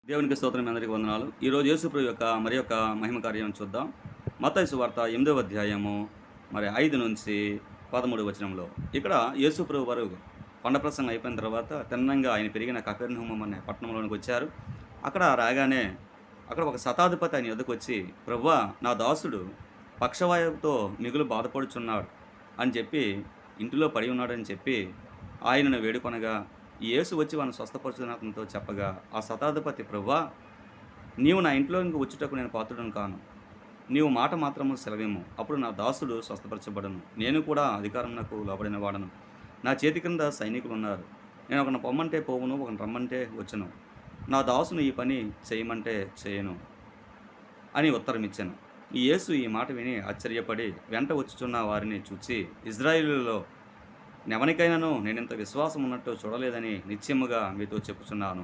దేవునికి స్తోత్రం, మీ అందరికీ వందనాలు. ఈరోజు యేసుప్రభు యొక్క మరి యొక్క మహిమ కార్యం చూద్దాం. మత్తయి సువార్త 8వ అధ్యాయము 5 నుంచి 13 వచనంలో. ఇక్కడ యేసుప్రభు వారు కొండ ప్రసంగం అయిపోయిన తర్వాత తిన్నంగా ఆయన పెరిగిన కపెర్నహూము అనే పట్టణంలోనికి వచ్చారు. అక్కడ రాగానే అక్కడ ఒక శతాధిపతి ఆయన యొద్దకు వచ్చి, ప్రభువా, నా దాసుడు పక్షవాయువుతో మిగులు బాధపడుచున్నాడు అని చెప్పి, ఇంటిలో పడి ఉన్నాడని చెప్పి ఆయనను వేడుకొనగా, యేసు వచ్చి వాడిని స్వస్థపరచునని అతనితో చెప్పగా, ఆ శతాధిపతి, ప్రభువా, నీవు నా ఇంట్లోనికి వచ్చుటకు నేను పాత్రుడను కాను. నీవు మాట మాత్రము సెలవిమ్ము, అప్పుడు నా దాసుడు స్వస్థపరచబడను. నేను కూడా అధికారమునకు లోబడిన వాడను. నా చేతి క్రింద సైనికులున్నారు. నేను ఒకని పొమ్మంటే పోవును, ఒకని రమ్మంటే వచ్చును. నా దాసును ఈ పని చేయమంటే చేయను అని ఉత్తరమిచ్చాను. ఈ యేసు ఈ మాట విని ఆశ్చర్యపడి వెంట వచ్చుచున్న వారిని చూచి, ఇజ్రాయేలులో నెవనికైనాను నేనింత విశ్వాసం ఉన్నట్టు చూడలేదని నిశ్చయముగా మీతో చెప్పుచున్నాను.